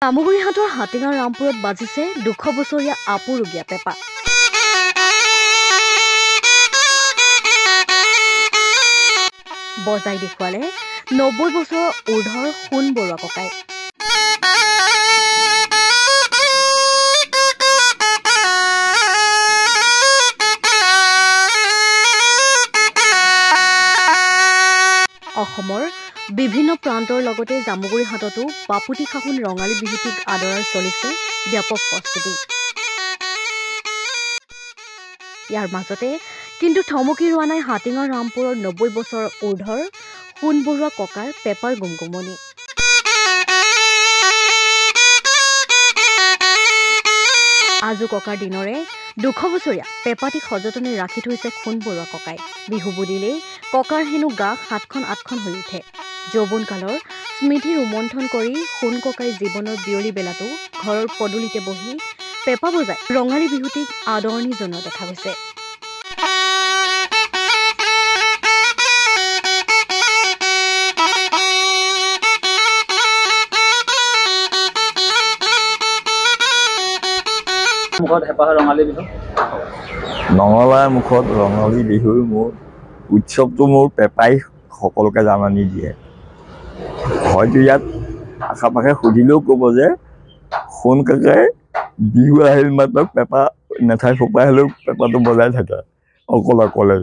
জামুগুৰিহাটৰ হাতীগাঁও ৰামপুৰত বাজিছে 200 বছৰীয়া আপুৰুগীয়া পেপা। বজাই দেখুৱালে 90 বছৰৰ ঊৰ্ধৰ সোণ বৰুৱা ককাই। অসমৰ বিভিন্ন প্ৰান্তৰ লগতে জামুগুৰিহাটতো বাপুতি সাহোন ৰঙালী বিহুটিক আদৰাৰ চলিছে ব্যাপক প্ৰস্তুতি। ইয়াৰ মাজতে কিন্তু থমকি ৰোৱা নাই হাতীগাঁও ৰামপুৰৰ 90 বছৰৰ ঊৰ্ধৰ সোণ বৰুৱা ককাৰ পেপাৰ গুমগুমনি। আজু ককাৰ দিনৰে 200 বছৰীয়া পেপাটিক সযতনে ৰাখি থৈছে সোণ বৰুৱা ককাই। বিহু বুলিলেই ককাৰ হেনো গা 7খন-8খন হৈ উঠে। যৌৱনকালৰ স্মৃতি ৰোমন্থন কৰি সোণ ককাই জীৱনৰ বিয়লি বেলাটো ঘৰৰ পদূলিতে বহি পেপা বজাই ৰঙালী বিহুটিক আদৰণি জনোৱা দেখা গৈছে। মুখত হেঁপাহ ৰঙালী বিহু নঙলাৰ মুখত ৰঙালী বিহুৰ মোৰ উৎসৱটো মোৰ পেপাই সকলোকে জাননী দিয়ে। হয়তো ইয়াত আশে পাশে সুধিলেও ক'ব যে সোণ কাকাই বিহু আহিল মাত্ৰ পেপা নেথাই ফোপাই হ'লেও পেপাটো বজাই থাকে অকলে।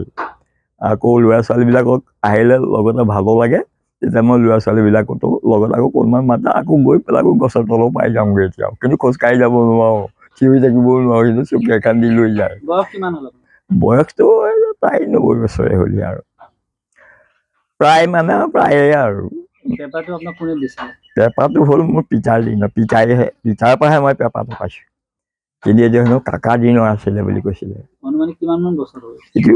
আকৌ ল'ৰা ছোৱালীবিলাকক আহিলে লগতে ভালো লাগে। তেতিয়া মই ল'ৰা ছোৱালীবিলাকতো লগত আকৌ কোনোবা মাতা আকৌ গৈ পেলাই আকৌ গছৰ তলত পাই যামগৈ। এতিয়াও কিন্তু খোজকাঢ়ি যাব নোৱাৰোঁ, থিয় হৈ থাকিবও নোৱাৰোঁ, কিন্তু চকী এখন দি লৈ যায়। বয়স কিমান হ'ল? বয়সটো প্ৰায় 90 বছৰে হ'লি আৰু প্ৰায় মানে প্ৰায়ে আৰু। পেপাৰটো আপোনাক কোনে দিছিলে? পেপাৰটো হ'ল মোৰ পিতাৰ দিনৰ, পিতাৰ পৰাহে মই পেপাৰটো পাইছোঁ। কিন্তু এইটো হেনো কাকা দিনৰ আছিলে বুলি কৈছিলে। মানে কিমানমান বছৰ হ'ল? এইটো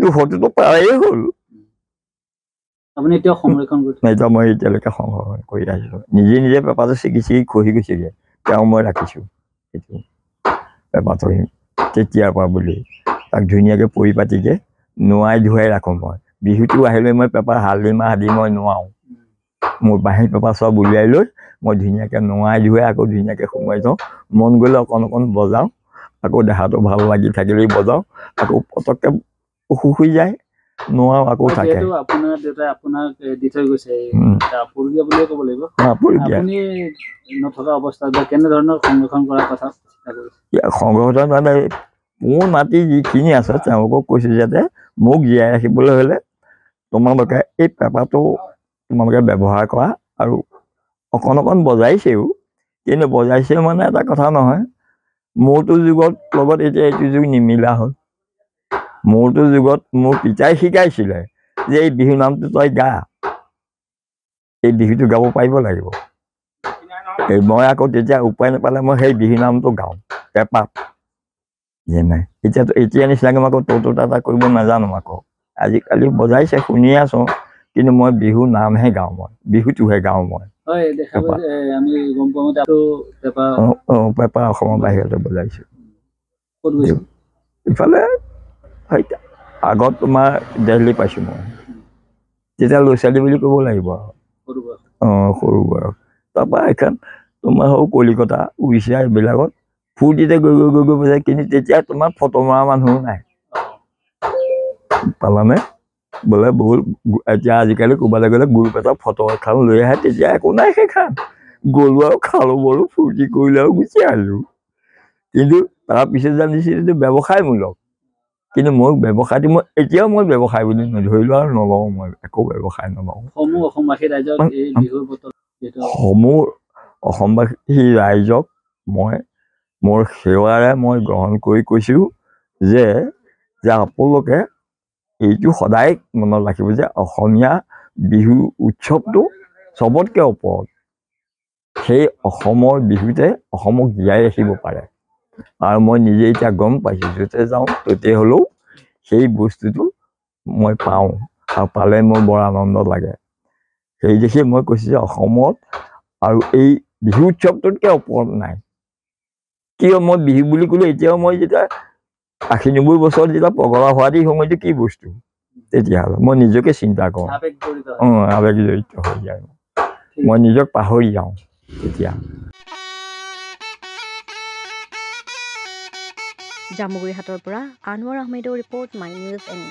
200টো প্ৰায়ে হ'ল। আপুনি এতিয়া সংৰক্ষণ কৰিছে? এতিয়া মই এতিয়ালৈকে সংৰক্ষণ কৰি আহিছোঁ। নিজে পেপাৰটো ছিগি খহি গৈছেগৈ, তেওঁ মই ৰাখিছোঁ। সেইটো পেপাৰটো তেতিয়াৰ পৰা বুলি তাক ধুনীয়াকৈ পৰিপাটিকৈ নোৱাই ধুৱাই ৰাখোঁ মই। বিহুটো আহিলে মই পেপাৰ হালধি মাহ দি মই নোৱাওঁ। মোৰ বাঁহী পেপাৰ চব উলিয়াই লৈ মই ধুনীয়াকৈ নোৱাই ধুৱাই আকৌ ধুনীয়াকৈ সোমাই থওঁ। মন গ'লে অকণ বজাওঁ, আকৌ দেহাটো ভাল লাগি থাকিলেই বজাওঁ, আকৌ পটককৈ অসুখ হৈ যায় নোৱাওঁ আকৌ থাকে। আপোনাৰ দেউতাই আপোনাক দি থৈ গৈছে আপুৰুগীয়া বুলিয়ে ক'ব লাগিব। আপুনি নথকা অৱস্থাত কেনেধৰণৰ সংৰক্ষণ কৰাৰ কথা চিন্তা কৰিছে? সংৰক্ষণ মানে মোৰ মাটি যিখিনি আছে তেওঁলোকক কৈছোঁ যাতে মোক জীয়াই ৰাখিবলৈ হ'লে তোমালোকে এই পেপাৰটো তোমালোকে ব্যৱহাৰ কৰা। আৰু অকণ বজাইছেও, কিন্তু বজাইছেও মানে এটা কথা নহয়, মোৰতো যুগত লগত এতিয়া এইটো যুগ নিমিলা হ'ল। মোৰতো যুগত মোৰ পিতাই শিকাইছিলে যে এই বিহু নামটো তই গা, এই বিহুটো গাব পাৰিব লাগিব। মই আকৌ তেতিয়া উপায় নাপালে মই সেই বিহু নামটো গাওঁ পেপাত। নাই এতিয়া নিচিনাকৈ মই আকৌ তৌতা কৰিব নাজানো। আকৌ আজিকালি বজাইছে শুনি আছোঁ, কিন্তু মই বিহু নামহে গাওঁ, মই বিহুটোহে গাওঁ মই। পেপা অসমৰ বাহিৰতে বজাইছোঁ। ইফালে আগত তোমাৰ দিল্লী পাইছোঁ মই, তেতিয়া ল'ৰা ছোৱালী বুলি ক'ব লাগিব আৰু। সৰু বয়স। তাৰপৰা এখন তোমাৰ সৰু কলিকতা উৰিষ্যা এইবিলাকত ফূৰ্তিতে গৈ বজায়। কিন্তু তেতিয়া তোমাৰ ফটো মৰা মানুহো নাই পালানে বোলে বহুত। এতিয়া আজিকালি ক'ৰবালৈ গ'লে গুৰু পেটৰ ফটো এখন লৈ আহে, তেতিয়া একো নাই, সেইখন গ'লো আৰু খালোঁ বলো ফূৰ্তি কৰিলোঁ আৰু গুচি আহিলোঁ। কিন্তু তাৰপিছত জানিছিলোঁ ব্যৱসায়মূলক। কিন্তু মই ব্যৱসায়টো এতিয়াও মই ব্যৱসায় বুলি নধৰিলোঁ আৰু নলওঁ, মই একো ব্যৱসায় নলওঁ। সমূহ অসমবাসী ৰাইজক মই মোৰ সেৱাৰে মই গ্ৰহণ কৰি কৈছোঁ যে আপোনালোকে এইটো সদায় মনত ৰাখিব যে অসমীয়া বিহু উৎসৱটো চবতকৈ ওপৰত। সেই অসমৰ বিহুতে অসমক জীয়াই ৰাখিব পাৰে। আৰু মই নিজে এতিয়া গম পাইছোঁ, য'তে যাওঁ ত'তে হ'লেও সেই বস্তুটো মই পাওঁ, আৰু পালে মোৰ বৰ আনন্দ লাগে। সেই দেখি মই কৈছোঁ যে অসমত আৰু এই বিহু উৎসৱটোতকৈ ওপৰত নাই। কিয় মই বিহু বুলি ক'লোঁ, এতিয়াও মই যেতিয়া 80-90 বছৰত যেতিয়া পগলা হোৱা দি সময়টো কি বস্তু, তেতিয়াহ'লে মই নিজকে চিন্তা কৰোঁ। আৱেগ জড়িত হৈ যায়, মই নিজক পাহৰি যাওঁ। তেতিয়া জামুগুৰিহাটৰ পৰা আনোৱাৰ আহমেদৰ ৰিপৰ্ট মাই নিউজ এনি